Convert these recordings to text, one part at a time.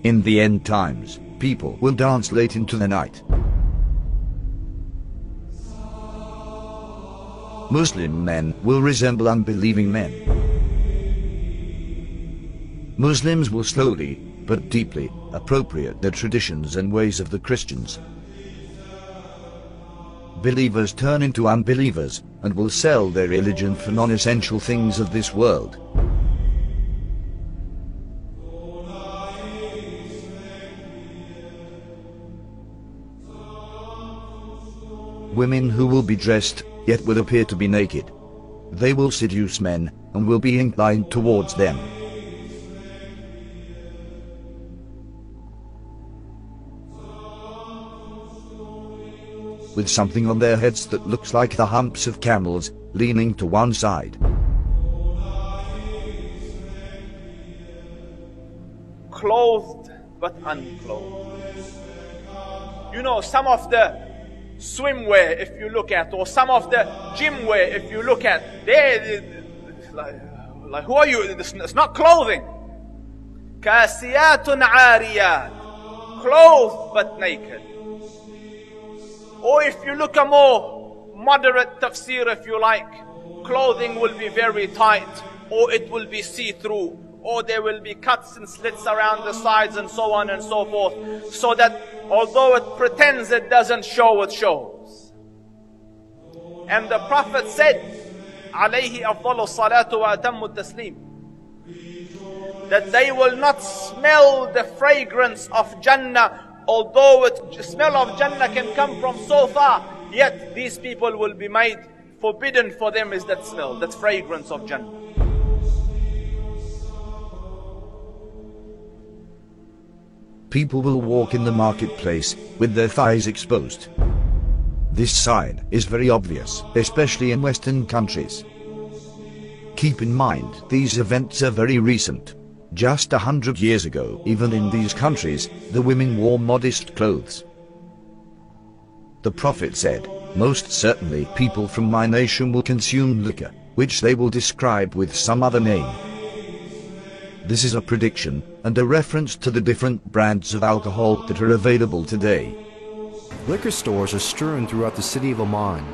In the end times, people will dance late into the night. Muslim men will resemble unbelieving men. Muslims will slowly, but deeply, appropriate the traditions and ways of the Christians. Believers turn into unbelievers, and will sell their religion for non-essential things of this world. Women who will be dressed, yet will appear to be naked. They will seduce men, and will be inclined towards them. With something on their heads that looks like the humps of camels, leaning to one side. Clothed but unclothed. You know, some of the swimwear, if you look at, or some of the gym wear, if you look at, like who are you? It's not clothing. Kasiyatun ariyat, clothed but naked. Or if you look a more moderate tafsir, if you like, clothing will be very tight, or it will be see-through, or there will be cuts and slits around the sides and so on and so forth, so that although it pretends it doesn't show, it shows. And the Prophet said, alayhi afdalu salatu wa atammu taslim, that they will not smell the fragrance of Jannah. Although the smell of Jannah can come from so far, yet these people will be made forbidden for them is that smell, that fragrance of Jannah. People will walk in the marketplace with their thighs exposed. This sign is very obvious, especially in Western countries. Keep in mind, these events are very recent. Just 100 years ago, even in these countries, the women wore modest clothes. The Prophet said, "Most certainly people from my nation will consume liquor, which they will describe with some other name." This is a prediction, and a reference to the different brands of alcohol that are available today. Liquor stores are strewn throughout the city of Amman.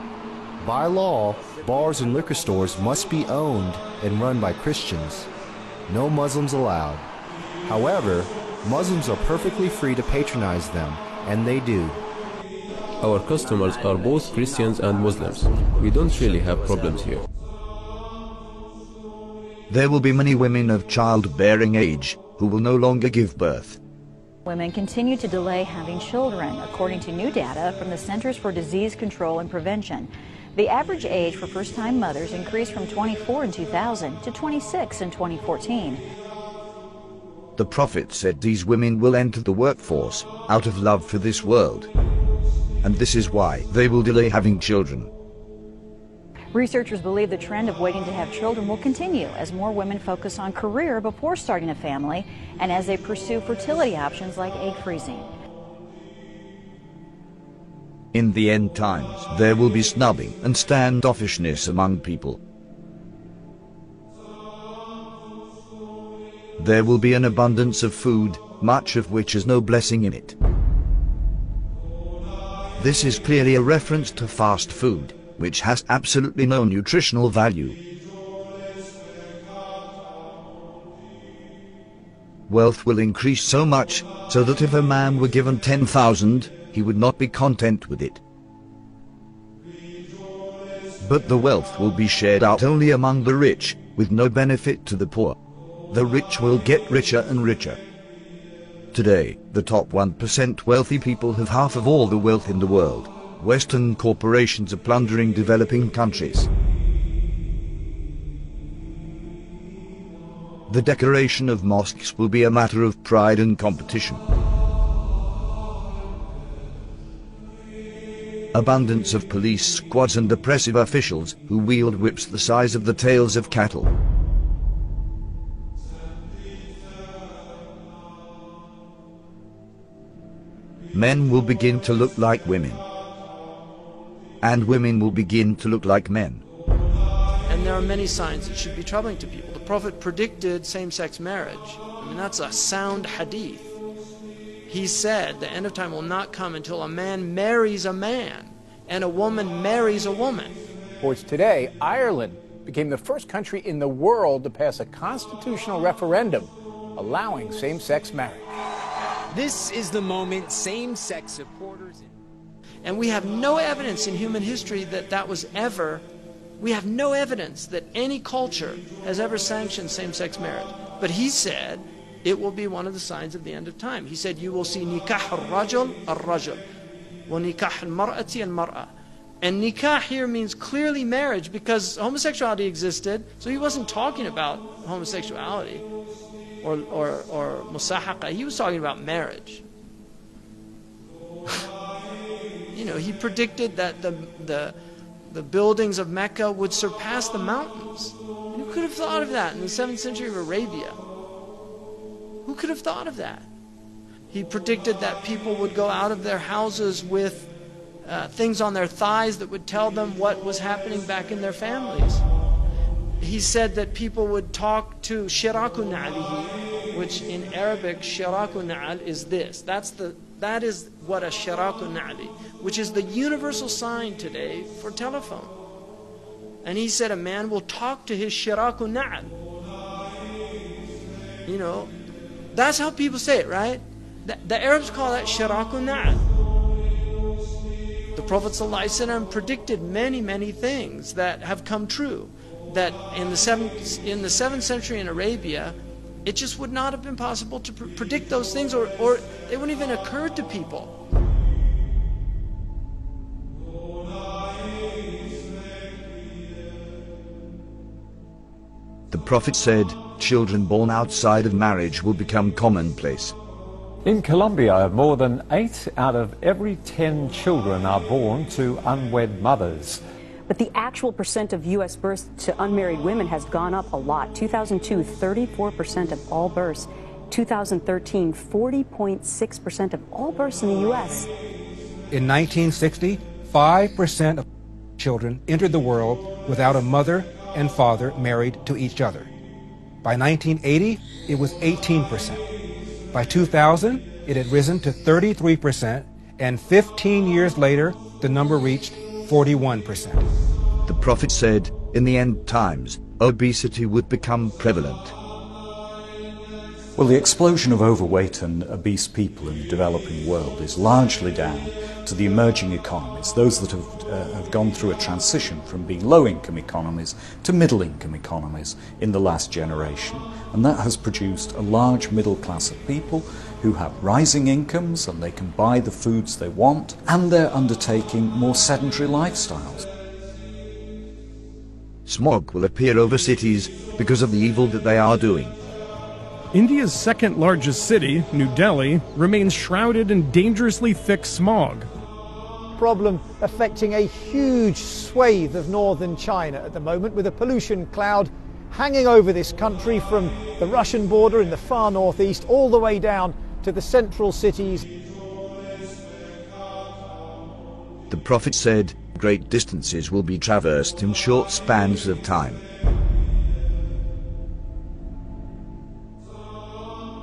By law, bars and liquor stores must be owned and run by Christians. No Muslims allowed. However, Muslims are perfectly free to patronize them, and they do. Our customers are both Christians and Muslims. We don't really have problems here. There will be many women of childbearing age who will no longer give birth. Women continue to delay having children, according to new data from the Centers for Disease Control and Prevention. The average age for first-time mothers increased from 24 in 2000 to 26 in 2014. The Prophet said these women will enter the workforce out of love for this world. And this is why they will delay having children. Researchers believe the trend of waiting to have children will continue as more women focus on career before starting a family and as they pursue fertility options like egg freezing. In the end times, there will be snubbing and standoffishness among people. There will be an abundance of food, much of which has no blessing in it. This is clearly a reference to fast food, which has absolutely no nutritional value. Wealth will increase so much, so that if a man were given 10,000, he would not be content with it. But the wealth will be shared out only among the rich, with no benefit to the poor. The rich will get richer and richer. Today, the top 1% wealthy people have half of all the wealth in the world. Western corporations are plundering developing countries. The decoration of mosques will be a matter of pride and competition. Abundance of police squads and oppressive officials who wield whips the size of the tails of cattle. Men will begin to look like women, and women will begin to look like men. And there are many signs that should be troubling to people. The Prophet predicted same-sex marriage. I mean, that's a sound hadith. He said the end of time will not come until a man marries a man and a woman marries a woman. Reports today, Ireland became the first country in the world to pass a constitutional referendum allowing same-sex marriage. This is the moment same-sex supporters... And we have no evidence in human history that that was ever, we have no evidence that any culture has ever sanctioned same-sex marriage. But he said it will be one of the signs of the end of time. He said you will see nikah al-rajul al-rajul, wa nikah al-mar'ati al-mar'a. And nikah here means clearly marriage, because homosexuality existed, so he wasn't talking about homosexuality or musahaqa. He was talking about marriage. You know, he predicted that the buildings of Mecca would surpass the mountains. Who could have thought of that in the 7th century of Arabia? Who could have thought of that? He predicted that people would go out of their houses with things on their thighs that would tell them what was happening back in their families. He said that people would talk to shiraku na'alihi, which in Arabic, shiraku na'al is this. That is what a shiraku na'ali, which is the universal sign today for telephone. And he said a man will talk to his shiraku na'al. You know, that's how people say it, right? The Arabs call that shiraku na'al. The Prophet ﷺ predicted many, many things that have come true. That in the 7th century in Arabia, it just would not have been possible to predict those things, or they wouldn't even occur to people. The Prophet said, children born outside of marriage will become commonplace. In Colombia, more than 8 out of every 10 children are born to unwed mothers. But the actual percent of U.S. births to unmarried women has gone up a lot. 2002, 34% of all births. 2013, 40.6% of all births in the U.S. In 1960, 5% of children entered the world without a mother and father married to each other. By 1980, it was 18%. By 2000, it had risen to 33%, and 15 years later, the number reached 41%. The Prophet said, in the end times, obesity would become prevalent. Well, the explosion of overweight and obese people in the developing world is largely down to the emerging economies, those that have gone through a transition from being low-income economies to middle-income economies in the last generation. And that has produced a large middle class of people who have rising incomes and they can buy the foods they want, and they're undertaking more sedentary lifestyles. Smog will appear over cities because of the evil that they are doing. India's second largest city, New Delhi, remains shrouded in dangerously thick smog. Problem affecting a huge swathe of northern China at the moment, with a pollution cloud hanging over this country from the Russian border in the far northeast all the way down to the central cities. The Prophet said, great distances will be traversed in short spans of time.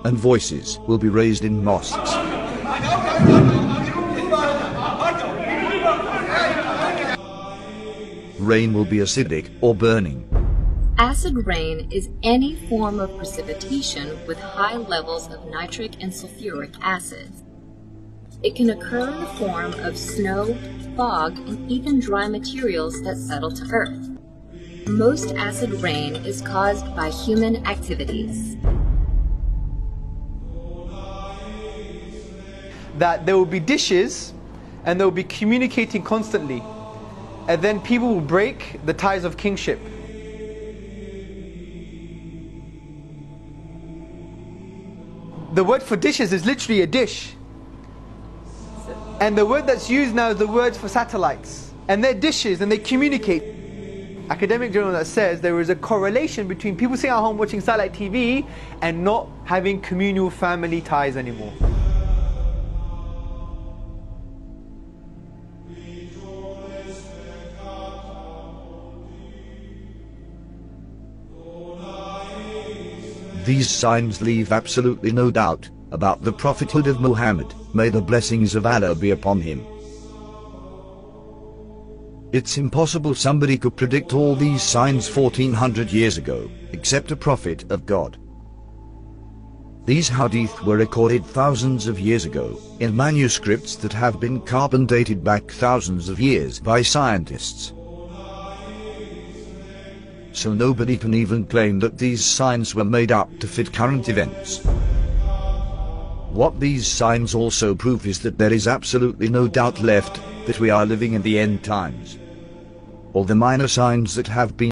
And voices will be raised in mosques. Rain will be acidic or burning. Acid rain is any form of precipitation with high levels of nitric and sulfuric acids. It can occur in the form of snow, fog, and even dry materials that settle to earth. Most acid rain is caused by human activities. That there will be dishes and they will be communicating constantly, and then people will break the ties of kingship. The word for dishes is literally a dish, and the word that's used now is the word for satellites, and they're dishes and they communicate. Academic journal that says there is a correlation between people sitting at home watching satellite TV and not having communal family ties anymore. These signs leave absolutely no doubt about the prophethood of Muhammad, may the blessings of Allah be upon him. It's impossible somebody could predict all these signs 1400 years ago, except a prophet of God. These hadith were recorded thousands of years ago, in manuscripts that have been carbon dated back thousands of years by scientists. So nobody can even claim that these signs were made up to fit current events. What these signs also prove is that there is absolutely no doubt left that we are living in the end times. All the minor signs that have been